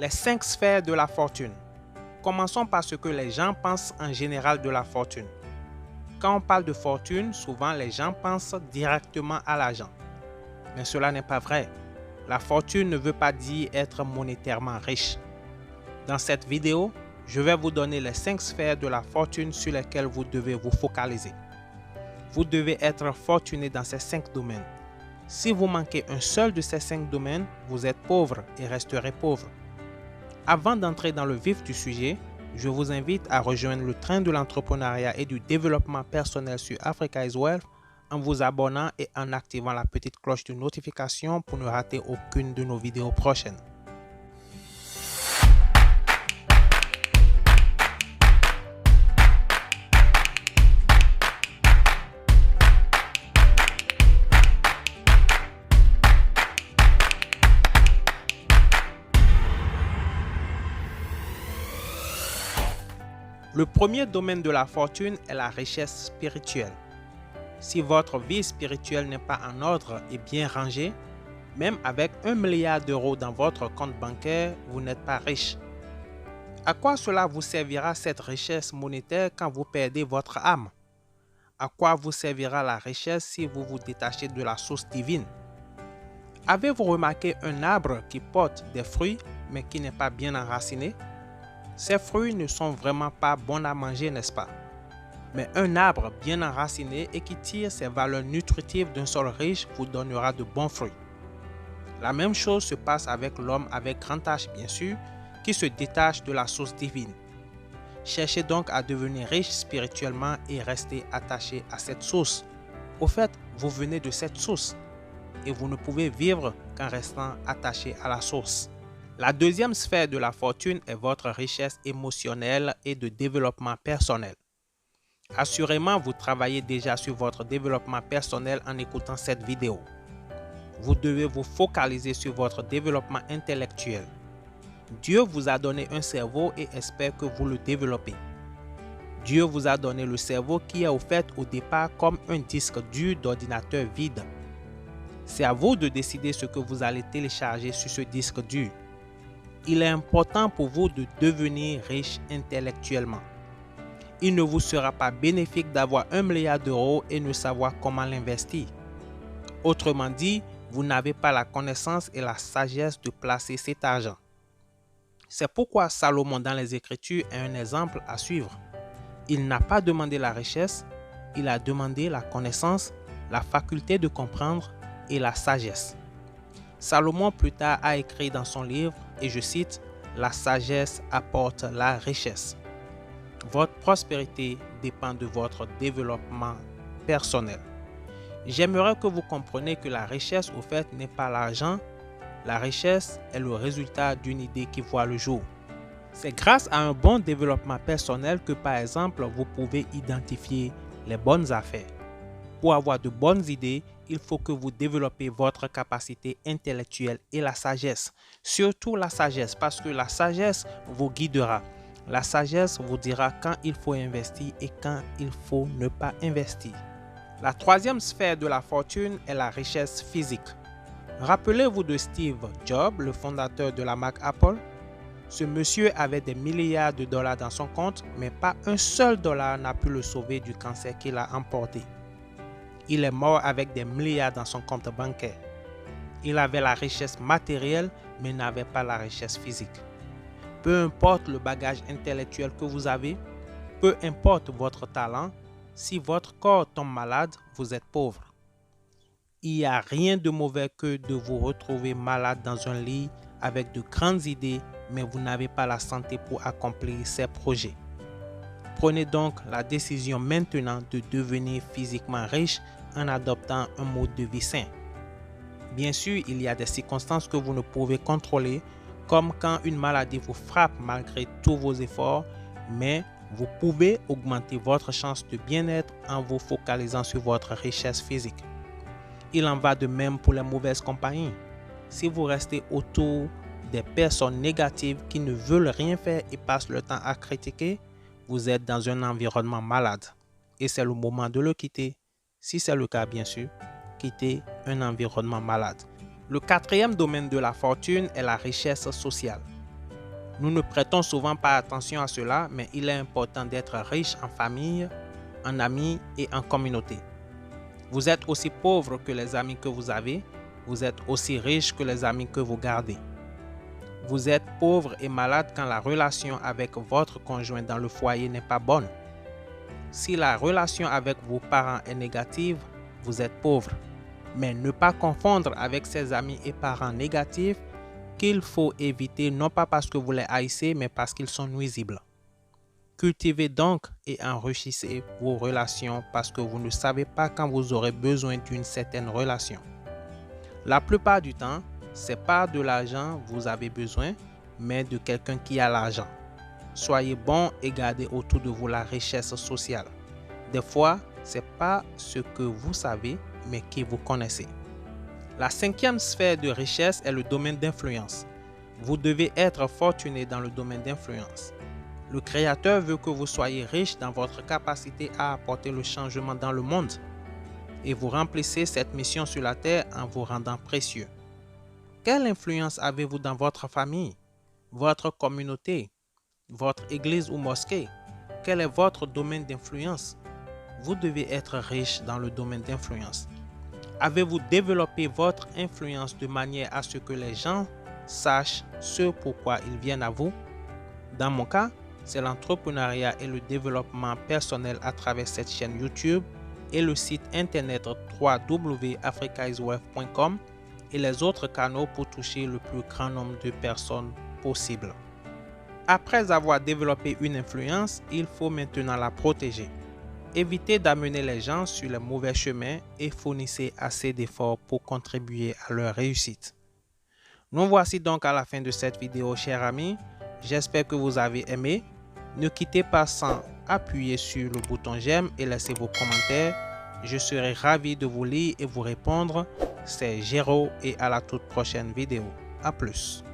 Les 5 sphères de la fortune. Commençons par ce que les gens pensent en général de la fortune. Quand on parle de fortune, souvent les gens pensent directement à l'argent. Mais cela n'est pas vrai. La fortune ne veut pas dire être monétairement riche. Dans cette vidéo, je vais vous donner les 5 sphères de la fortune sur lesquelles vous devez vous focaliser. Vous devez être fortuné dans ces 5 domaines. Si vous manquez un seul de ces 5 domaines, vous êtes pauvre et resterez pauvre. Avant d'entrer dans le vif du sujet, je vous invite à rejoindre le train de l'entrepreneuriat et du développement personnel sur Africa is Wealth en vous abonnant et en activant la petite cloche de notification pour ne rater aucune de nos vidéos prochaines. Le premier domaine de la fortune est la richesse spirituelle. Si votre vie spirituelle n'est pas en ordre et bien rangée, même avec 1 milliard d'euros dans votre compte bancaire, vous n'êtes pas riche. À quoi cela vous servira cette richesse monétaire quand vous perdez votre âme? À quoi vous servira la richesse si vous vous détachez de la source divine? Avez-vous remarqué un arbre qui porte des fruits mais qui n'est pas bien enraciné? Ces fruits ne sont vraiment pas bons à manger, n'est-ce pas? Mais un arbre bien enraciné et qui tire ses valeurs nutritives d'un sol riche vous donnera de bons fruits. La même chose se passe avec l'homme avec grand H, bien sûr, qui se détache de la source divine. Cherchez donc à devenir riche spirituellement et restez attaché à cette source. Au fait, vous venez de cette source et vous ne pouvez vivre qu'en restant attaché à la source. La deuxième sphère de la fortune est votre richesse émotionnelle et de développement personnel. Assurément, vous travaillez déjà sur votre développement personnel en écoutant cette vidéo. Vous devez vous focaliser sur votre développement intellectuel. Dieu vous a donné un cerveau et espère que vous le développez. Dieu vous a donné le cerveau qui est au fait au départ comme un disque dur d'ordinateur vide. C'est à vous de décider ce que vous allez télécharger sur ce disque dur. Il est important pour vous de devenir riche intellectuellement. Il ne vous sera pas bénéfique d'avoir 1 milliard d'euros et ne savoir comment l'investir. Autrement dit, vous n'avez pas la connaissance et la sagesse de placer cet argent. C'est pourquoi Salomon dans les Écritures est un exemple à suivre. Il n'a pas demandé la richesse, il a demandé la connaissance, la faculté de comprendre et la sagesse. Salomon plus tard a écrit dans son livre, et je cite, « La sagesse apporte la richesse ». Votre prospérité dépend de votre développement personnel. J'aimerais que vous compreniez que la richesse, au fait, n'est pas l'argent. La richesse est le résultat d'une idée qui voit le jour. C'est grâce à un bon développement personnel que, par exemple, vous pouvez identifier les bonnes affaires. Pour avoir de bonnes idées, il faut que vous développez votre capacité intellectuelle et la sagesse. Surtout la sagesse, parce que la sagesse vous guidera. La sagesse vous dira quand il faut investir et quand il faut ne pas investir. La troisième sphère de la fortune est la richesse physique. Rappelez-vous de Steve Jobs, le fondateur de la marque Apple. Ce monsieur avait des milliards de dollars dans son compte, mais pas un seul dollar n'a pu le sauver du cancer qu'il a emporté. Il est mort avec des milliards dans son compte bancaire. Il avait la richesse matérielle, mais n'avait pas la richesse physique. Peu importe le bagage intellectuel que vous avez, peu importe votre talent, si votre corps tombe malade, vous êtes pauvre. Il n'y a rien de mauvais que de vous retrouver malade dans un lit avec de grandes idées, mais vous n'avez pas la santé pour accomplir ces projets. Prenez donc la décision maintenant de devenir physiquement riche en adoptant un mode de vie sain. Bien sûr, il y a des circonstances que vous ne pouvez contrôler, comme quand une maladie vous frappe malgré tous vos efforts, mais vous pouvez augmenter votre chance de bien-être en vous focalisant sur votre richesse physique. Il en va de même pour les mauvaises compagnies. Si vous restez autour des personnes négatives qui ne veulent rien faire et passent le temps à critiquer, vous êtes dans un environnement malade et c'est le moment de le quitter. Si c'est le cas, bien sûr, quittez un environnement malade. Le quatrième domaine de la fortune est la richesse sociale. Nous ne prêtons souvent pas attention à cela, mais il est important d'être riche en famille, en amis et en communauté. Vous êtes aussi pauvre que les amis que vous avez, vous êtes aussi riche que les amis que vous gardez. Vous êtes pauvre et malade quand la relation avec votre conjoint dans le foyer n'est pas bonne. Si la relation avec vos parents est négative, vous êtes pauvre. Mais ne pas confondre avec ses amis et parents négatifs qu'il faut éviter non pas parce que vous les haïssez, mais parce qu'ils sont nuisibles. Cultivez donc et enrichissez vos relations parce que vous ne savez pas quand vous aurez besoin d'une certaine relation. La plupart du temps, ce n'est pas de l'argent que vous avez besoin, mais de quelqu'un qui a l'argent. Soyez bon et gardez autour de vous la richesse sociale. Des fois, ce n'est pas ce que vous savez, mais qui vous connaissez. La 5e sphère de richesse est le domaine d'influence. Vous devez être fortuné dans le domaine d'influence. Le Créateur veut que vous soyez riche dans votre capacité à apporter le changement dans le monde. Et vous remplissez cette mission sur la terre en vous rendant précieux. Quelle influence avez-vous dans votre famille, votre communauté, votre église ou mosquée? Quel est votre domaine d'influence? Vous devez être riche dans le domaine d'influence. Avez-vous développé votre influence de manière à ce que les gens sachent ce pourquoi ils viennent à vous? Dans mon cas, c'est l'entrepreneuriat et le développement personnel à travers cette chaîne YouTube et le site internet www.africaiswealth.com et les autres canaux pour toucher le plus grand nombre de personnes possible. Après avoir développé une influence, il faut maintenant la protéger. Évitez d'amener les gens sur les mauvais chemins et fournissez assez d'efforts pour contribuer à leur réussite. Nous voici donc à la fin de cette vidéo, chers amis. J'espère que vous avez aimé. Ne quittez pas sans appuyer sur le bouton j'aime et laisser vos commentaires. Je serai ravi de vous lire et vous répondre. C'est Géraud et à la toute prochaine vidéo. À plus.